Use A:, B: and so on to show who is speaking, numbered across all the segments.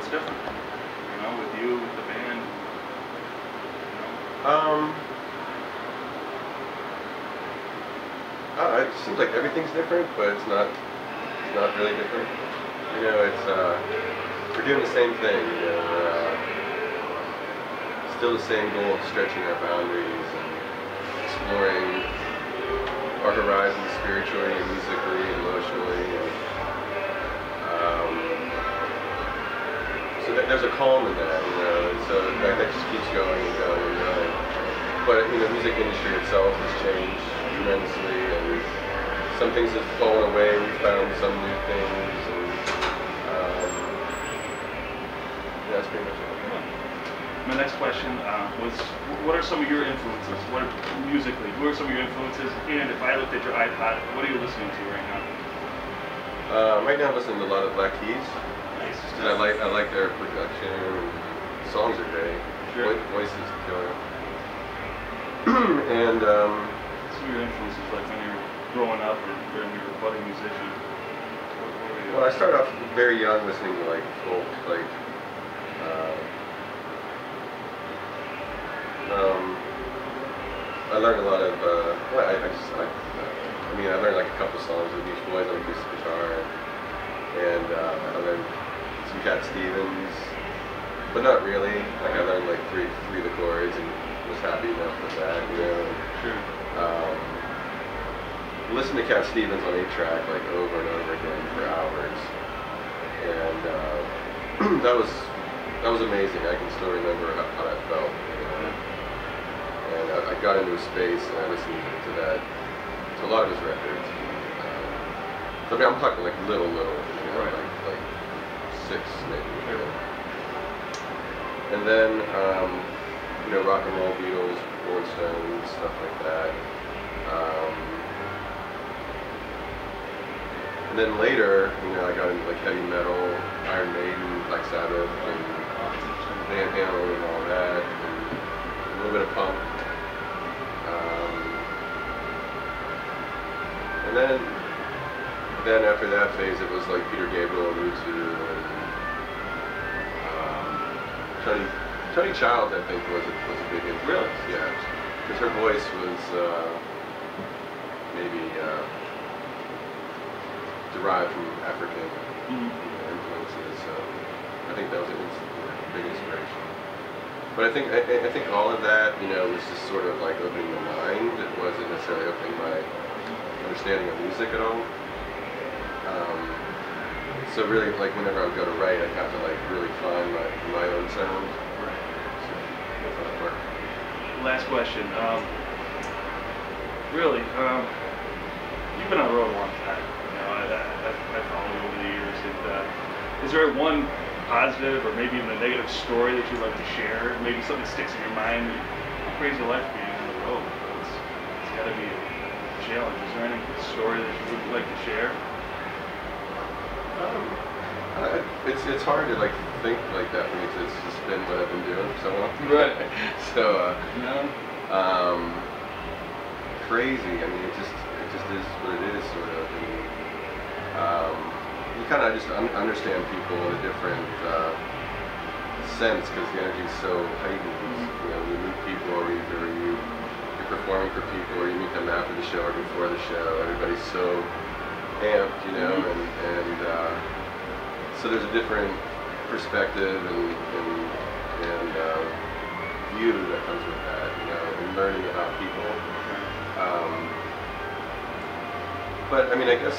A: What's different? You know, with you, with the band. You know?
B: It seems like everything's different, but it's not really different. You know, it's we're doing the same thing. You know, still the same goal of stretching our boundaries and exploring our horizons spiritually and musically, emotionally. And, so there's a calm in that, you know. And so that just keeps going and going and going. But you know, the music industry itself has changed tremendously, and some things have fallen away. We found some new things, and yeah, that's pretty much it.
A: My next question was, what are some of your influences? Musically, what are some of your influences? And if I looked at your iPod, what are you listening to right now?
B: Right now, I'm listening to a lot of Black Keys.
A: Nice.
B: I like their production. Songs are great.
A: Sure.
B: Voice is killer. And
A: some of your influences, like when you're growing up or when you're a budding musician?
B: Well, I started off very young listening to like folk, like I learned a lot of I learned like a couple songs of Beach Boys on acoustic guitar, and I learned some Cat Stevens, but not really. Like I learned like three of the chords and was happy enough with that, you know.
A: Sure.
B: Listen to Cat Stevens on 8-track like over and over again for hours, and that was amazing. I can still remember how that felt, you know. And I got into a space and I listened to that, to a lot of his records. So I'm talking like little, you know,
A: right.
B: like 6 maybe. You know. And then you know, rock and roll, Beatles, Rolling Stones, stuff like that. And then later, you know, I got into like heavy metal, Iron Maiden, Black Sabbath, and Van Halen and all that, and a little bit of punk. And then after that phase, it was like Peter Gabriel and U2, and Tony Childs, I think, was a big influence.
A: Really?
B: Yeah, because her voice was maybe derived from African influences, so I think that was a big inspiration. But I think all of that, you know, was just sort of like opening my mind. It wasn't necessarily opening my understanding of music at all. So really, like whenever I would go to write, I'd have to like really find my own sound.
A: Right.
B: So that's how it worked.
A: Last question. Really, you've been on the road a long time. You know, I followed you over the years. And is there one positive or maybe even a negative story that you'd like to share? Maybe something that sticks in your mind. How crazy your life being on the road. It's got to be a challenge. Is there any story that you would like to share?
B: It's hard to like think like that for me because it's just been what I've been doing for so long.
A: Right.
B: So
A: no.
B: Crazy. I mean, it just is what it is, sort of. And, you kind of just understand people in a different sense because the energy is so heightened. You know, you meet people, or either you're performing for people, or you meet them after the show or before the show. Everybody's so amped, you know, and so there's a different perspective and view that comes with that, you know, and learning about people. But I mean, I guess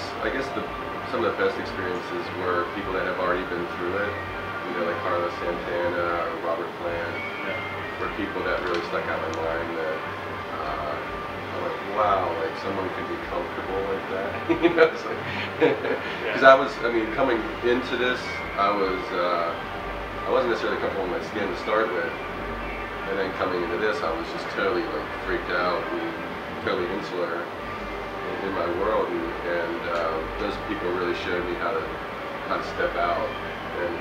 B: some of the best experiences were people that have already been through it, you know, like Carlos Santana or Robert Plant, were people that really stuck out in my mind that I'm like, wow, like someone can be comfortable like that, you know, it's like, because coming into this, I wasn't necessarily comfortable in my skin to start with, and then coming into this, I was just totally like freaked out and totally insular in my world, and those people really showed me how to step out. And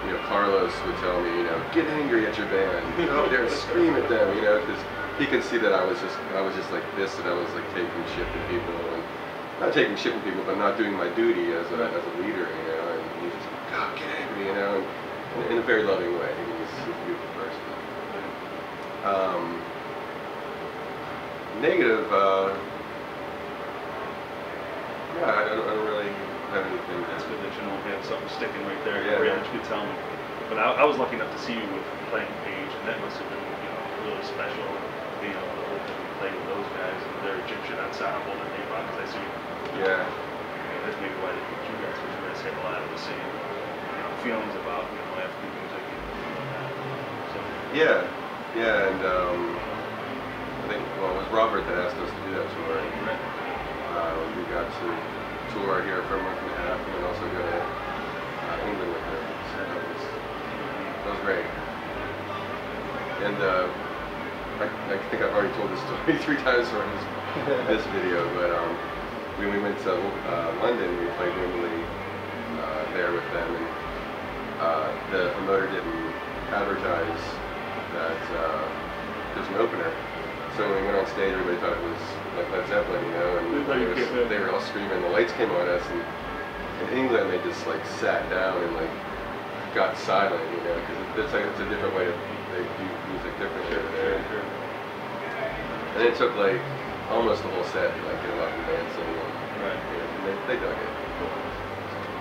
B: you know, Carlos would tell me, you know, get angry at your band, go up there and scream at them, you know, because he could see that I was just like this, and I was like taking shit from people, and not taking shit from people, but not doing my duty as a leader, you know. And he was just like, God, get angry, you know. And in a very loving way. He's a beautiful person. Negative. Yeah, I don't really have anything.
A: That's good that you know you had something sticking right there.
B: Yeah.
A: Where you could tell me. But I was lucky enough to see you with playing Page, and that must have been really special. The whole thing you played with those guys and their Egyptian ensemble that they brought. Because I see.
B: Yeah.
A: That's maybe why they picked you guys, because you guys have a lot of the same feelings about African music and that. So.
B: Yeah, and I think it was Robert that asked us to do that tour.
A: Right.
B: We got to tour here for a month and a half, and then also go to England with them. So that was great. And I think I've already told this story 3 times for this video, but when we went to London, we played Wembley there with them, and the promoter didn't advertise that there's an opener. So when we went on stage, everybody thought it was like Led Zeppelin, and they were all screaming. The lights came on us, and in England they just like sat down and like got silent, because it's a different way they do music differently over there. And it took like almost the whole set to like get them up and dancing.
A: Right.
B: And they dug it.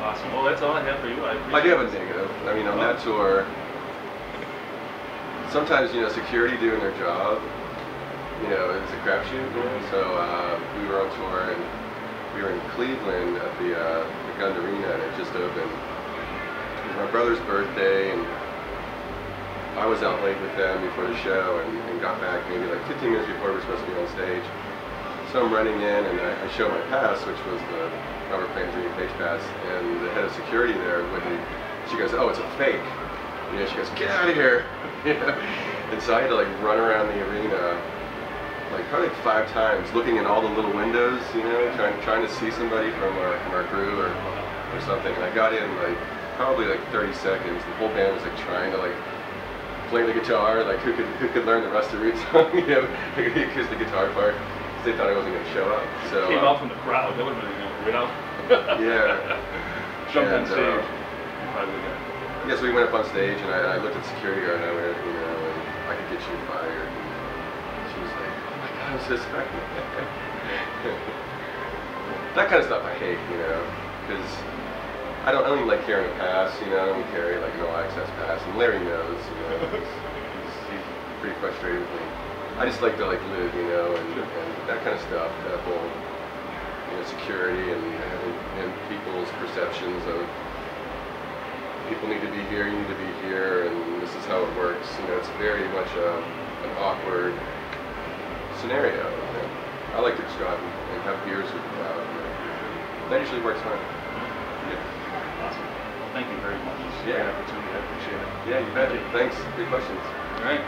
A: Awesome. Well, that's all I have for you.
B: I do have a negative. I mean, on that tour, sometimes security doing their job, it's a crapshoot. So we were on tour and we were in Cleveland at the Gund Arena, and it just opened. It was my brother's birthday, and I was out late with them before the show, and got back maybe like 15 minutes before we were supposed to be on stage. So I'm running in, and I show my pass, which was the Robert Plant Jr. Page pass, and the head of security there wouldn't. She goes, "Oh, it's a fake." She goes, "Get out of here!" And so I had to like run around the arena, like probably 5 times, looking in all the little windows, trying to see somebody from our crew or something. And I got in like probably like 30 seconds. The whole band was like trying to like play the guitar, like who could learn the Rusty Root song, because the guitar part. They thought I wasn't going to show up. So
A: came out from the crowd. That would have been right out.
B: Yeah.
A: Jumped on stage.
B: Yes, we went up on stage, and I looked at the security guard, and I went, I could get you fired. And she was like, "Oh my God, I'm so suspected." That kind of stuff I hate, because I don't even like carrying a pass, I don't carry like an all-access pass, and Larry knows, he's pretty frustrated with me. I just like to live, and that kind of stuff, that whole security and people's perceptions of people need to be here, you need to be here, and this is how it works. It's very much an awkward scenario. I like to just go out and have beers with the crowd. That usually works fine.
A: Yeah. Awesome. Thank you very much. It's a great opportunity. I appreciate it.
B: Yeah, you bet. Thanks. Good questions.
A: All right.